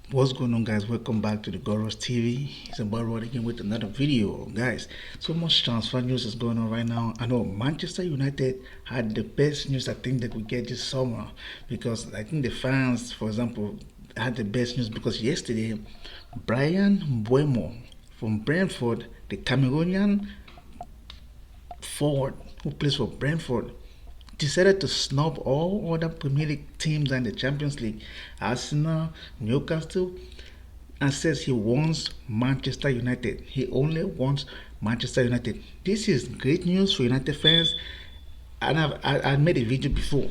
What's going on, guys? Welcome back to the Goros TV. It's about Rod again with another video, guys. So much transfer news is going on right now. I know Manchester United had the best news I think they could get this summer, because I think the fans, for example, had the best news because yesterday, Brian Mbuemo from Brentford, the Cameroonian forward who plays for Brentford, decided to snub all other Premier League teams and the Champions League, Arsenal, Newcastle, and says he wants Manchester United. He only wants Manchester United. This is great news for United fans, and I made a video before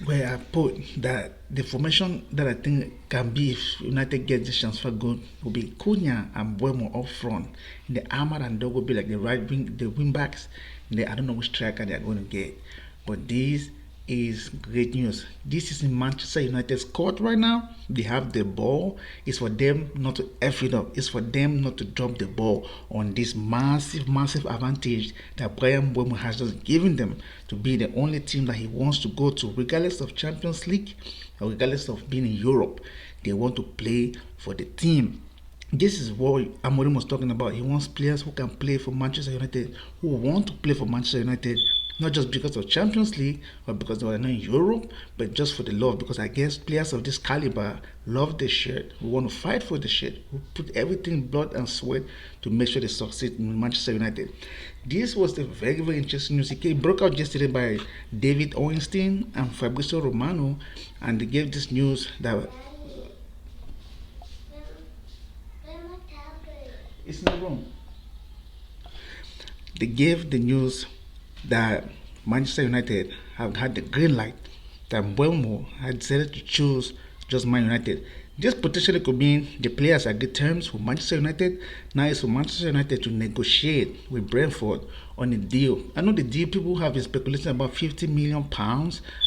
where I put that the formation that I think can be if United gets this transfer good will be Cunha and Buemo up front. In the Ahmad and Dog will be like the wing backs. I don't know which striker they are going to get, but this is great news. This is in Manchester United's court right now. They have the ball. It's for them not to F it up. It's for them not to drop the ball on this massive advantage that Brian Mbuemo has just given them to be the only team that he wants to go to, regardless of Champions League or regardless of being in Europe. They want to play for the team. This is what Amorim was talking about. He wants players who can play for Manchester United, who want to play for Manchester United, not just because of Champions League or because they are not in Europe, but just for the love. Because I guess players of this caliber love the shirt, who want to fight for the shirt, who put everything blood and sweat to make sure they succeed in Manchester United. This was the very interesting news. It broke out yesterday by David Owenstein and Fabrizio Romano, and they gave this news that it's not wrong. They gave the news that Manchester United have had the green light that Mbuemo had decided to choose just Man United. This potentially could mean the players are good terms with Manchester United. Now it's for Manchester United to negotiate with Brentford on a deal. I know the deal, people have been speculating about £50 million.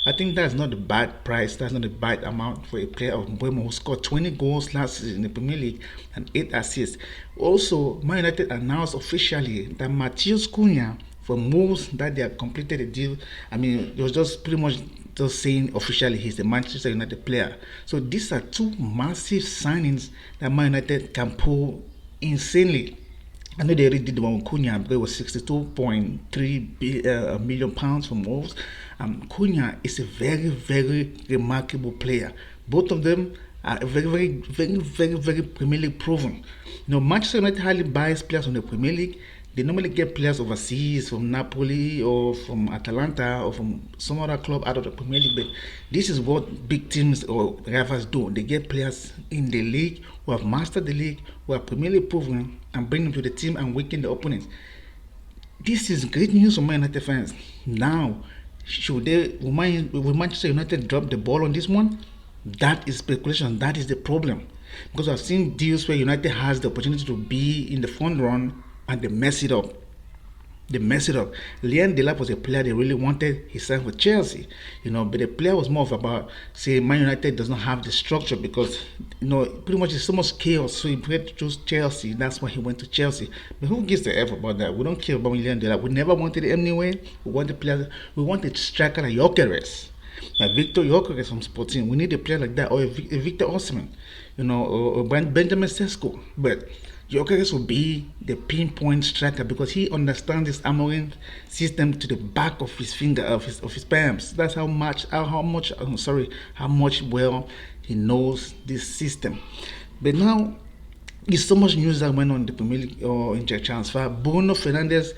I think that's not a bad price. That's not a bad amount for a player of Mbuemo who scored 20 goals last season in the Premier League and 8 assists. Also, Man United announced officially that Matheus Cunha, for moves that they have completed the deal. I mean, it was just pretty much just saying officially he's a Manchester United player. So these are two massive signings that Man United can pull insanely. I know they already did the one with Cunha because it was £62.3 million from Wolves. Cunha is a very remarkable player. Both of them are very Premier League proven. Manchester United hardly buys players from the Premier League. They normally get players overseas from Napoli or from Atalanta or from some other club out of the Premier League. But this is what big teams or rivals do. They get players in the league who have mastered the league, who are Premier League proven, and bring them to the team and weaken the opponents. This is great news for Man United fans. Now, will Manchester United drop the ball on this one? That is speculation. That is the problem. Because I've seen deals where United has the opportunity to be in the front run and they mess it up. Leon Delap was a player they really wanted. He signed for Chelsea, but the player was more of about saying Man United does not have the structure because pretty much it's so much chaos. So he had to choose Chelsea. That's why he went to Chelsea. But who gives the F about that? We don't care about Leon Delap. We never wanted it anyway. We wanted players. We wanted striker like Gyökeres. Like Victor Gyökeres from Sporting. We need a player like that, or a Victor Osimhen, or Benjamin Sesko. But Gyökeres will be the pinpoint striker because he understands this Amorim system to the back of his finger, of his palms. That's how much well he knows this system. But now there's so much news that went on in the Premier League or in transfer. Bruno Fernandes,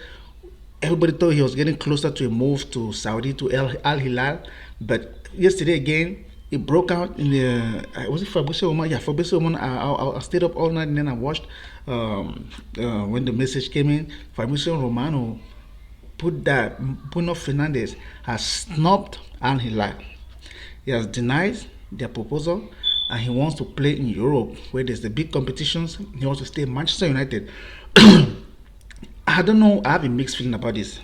everybody thought he was getting closer to a move to Saudi, to Al Hilal, but yesterday again it broke out in the was it Fabrizio Romano? Yeah, Fabrizio Romano. I stayed up all night and then I watched when the message came in. Fabrizio Romano put that Bruno Fernandes has snubbed Al Hilal. He has denied their proposal and he wants to play in Europe where there's the big competitions. He wants to stay in Manchester United. I don't know. I have a mixed feeling about this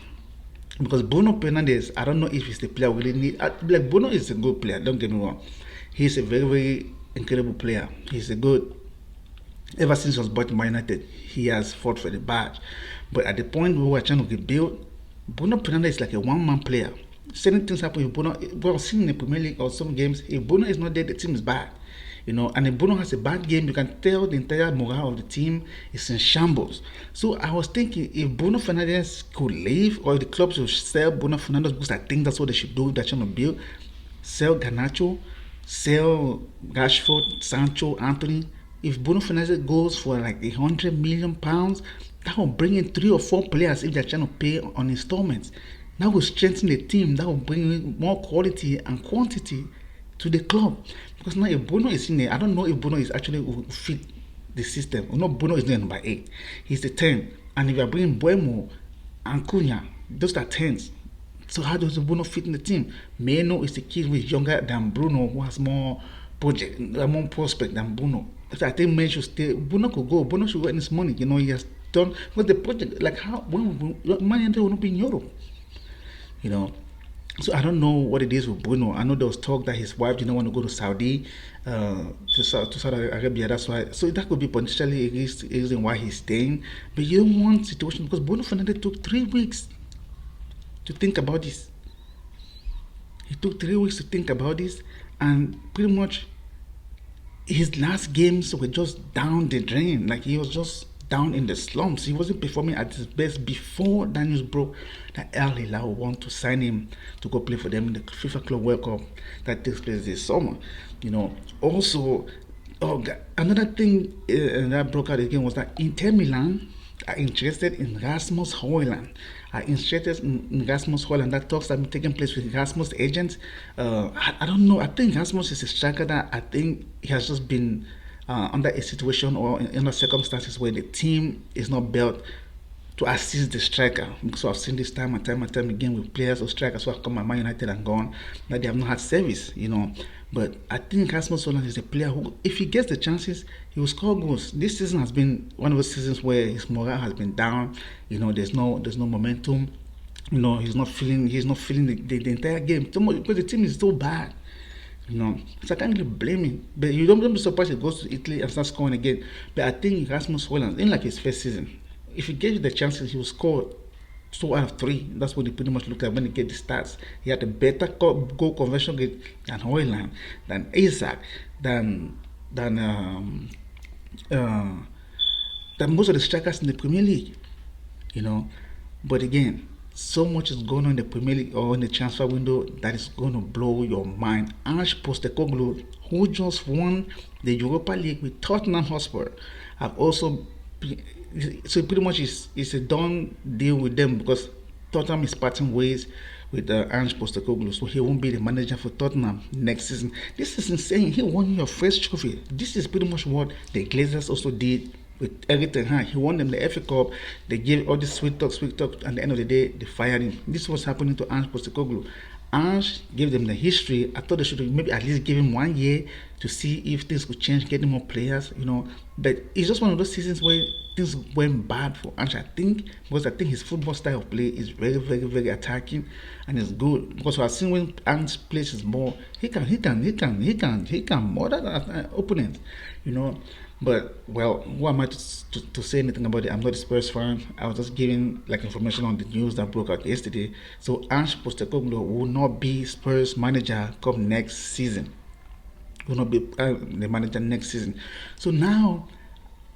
because Bruno Fernandes, I don't know if he's the player we really need. Like Bruno is a good player. Don't get me wrong. He's a very incredible player. He's a good. Ever since he was bought to Man United, he has fought for the badge. But at the point we were trying to rebuild, Bruno Fernandes is like a one-man player. Certain things happen with Bruno. We've seen in the Premier League or some games. If Bruno is not there, the team is bad. And if Bruno has a bad game, you can tell the entire morale of the team is in shambles. So I was thinking if Bruno Fernandes could leave, or the club should sell Bruno Fernandes, because I think that's what they should do if they're trying to build. Sell Garnacho, sell Rashford, Sancho, Anthony. If Bruno Fernandes goes for like £100 million, that will bring in 3 or 4 players if they're trying to pay on installments. That will strengthen the team. That will bring in more quality and quantity to the club. Because now if Bruno is in there, I don't know if Bruno is actually will fit the system. You know, Bruno is the number 8. He's the 10. And if you are bringing Mbuemo and Cunha, those are 10s. So how does Bruno fit in the team? Meno is the kid who is younger than Bruno, who has more more prospect than Bruno. So I think Meno should stay. Bruno could go. Bruno should earn his money. He has done. But the project, like how, when Man United will not be in Europe. You know, so I don't know what it is with Bruno. I know there was talk that his wife didn't want to go to Saudi, to Saudi Arabia. That's why. So that could be potentially a reason why he's staying. But you don't want situation, because Bruno Fernandes took 3 weeks to think about this. He took 3 weeks to think about this, and pretty much his last games were just down the drain. Like he was just down in the slumps. He wasn't performing at his best before that news broke that Al Hilal want to sign him to go play for them in the FIFA Club World Cup that takes place this summer. Also, another thing that broke out again was that Inter Milan are interested in Rasmus Højlund. That talks have been taking place with Rasmus' agents. I don't know. I think Rasmus is a striker that I think he has just been under a situation or under circumstances where the team is not built to assist the striker. So I've seen this time and time again with players or strikers who have come at Man United and gone, that they have not had service. But I think Rasmus Højlund is a player who, if he gets the chances, he will score goals. This season has been one of those seasons where his morale has been down. There's no momentum. He's not feeling the entire game too much because the team is so bad. So I can't really blame him. But you don't be surprised if he goes to Italy and starts scoring again. But I think Rasmus Højlund, in like his first season, if he gets the chances, he will score 2 out of 3. That's what he pretty much looked at when he get the stats. He had a better goal conversion rate than Højlund, than Isaac, than most of the strikers in the Premier League. But again, so much is going on in the Premier League or in the transfer window that is going to blow your mind. Ange Postecoglou, who just won the Europa League with Tottenham Hotspur, have also so pretty much it's a done deal with them, because Tottenham is parting ways with Ange Postecoglou, so he won't be the manager for Tottenham next season. This is insane. He won your first trophy. This is pretty much what the Glazers also did with Eric Ten Hag. He won them the FA Cup. They gave all this sweet talk. At the end of the day, they fired him. This was happening to Ange Postecoglou. Ange gave them the history. I thought they should maybe at least give him 1 year to see if things could change, getting more players, But it's just one of those seasons where things went bad for Ange, I think, because I think his football style of play is very, very, very attacking, and it's good. Because I've seen when Ange plays his ball, he can murder that opponent, But well, who am I to say anything about it? I'm not a Spurs fan. I was just giving like information on the news that broke out yesterday. So Ange Postecoglou will not be Spurs manager come next season. Will not be the manager next season. So now,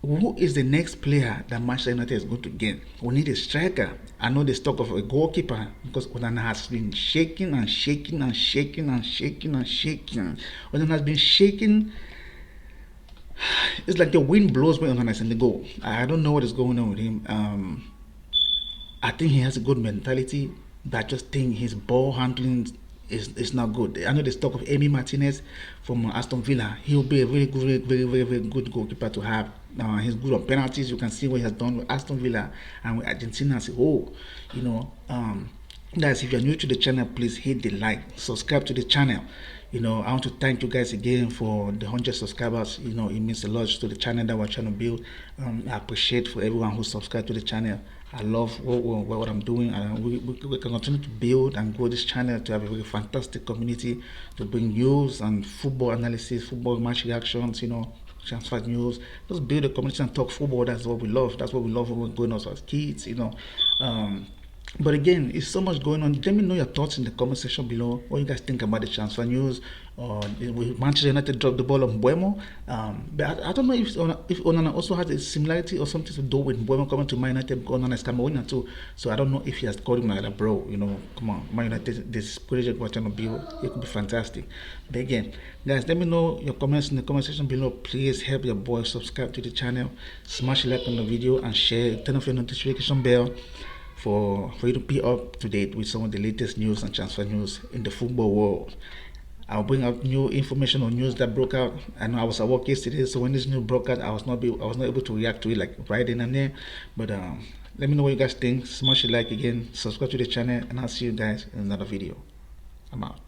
who is the next player that Manchester United is going to get? We need a striker. I know the stock of a goalkeeper, because Onana has been shaking. Onana has been shaking. It's like the wind blows when Onana is in the goal. I don't know what is going on with him. I think he has a good mentality, but I just think his ball handling is not good. I know the stock of Emi Martinez from Aston Villa. He will be a very good, very, very, very good goalkeeper to have. He's good on penalties. You can see what he has done with Aston Villa and with Argentina as a whole. Guys, if you're new to the channel, please hit the like, subscribe to the channel. I want to thank you guys again for the 100 subscribers. It means a lot to the channel that we're trying to build. I appreciate for everyone who subscribed to the channel. I love what I'm doing. We can continue to build and grow this channel to have a very fantastic community, to bring news and football analysis, football match reactions, transfer news. Just build a community and talk football. That's what we love. That's what we love when we're growing up as kids, But again, it's so much going on. Let me know your thoughts in the comment section below. What you guys think about the transfer news. Manchester United dropped the ball on Mbuemo. But I don't know if Onana also has a similarity or something to do with Mbuemo coming to Man United, because Onana is Cameroonian too. So I don't know if he has called him like that, bro. Come on, Man United, this project we're trying to build, it could be fantastic. But again, guys, let me know your comments in the comment section below. Please help your boy subscribe to the channel, smash a like on the video, and share. Turn off your notification bell for you to be up to date with some of the latest news and transfer news in the football world. I'll bring out new information or news that broke out. I know I was at work yesterday, so when this news broke out, I was not able to react to it like right then and there. But let me know what you guys think. Smash a like again, subscribe to the channel, and I'll see you guys in another video. I'm out.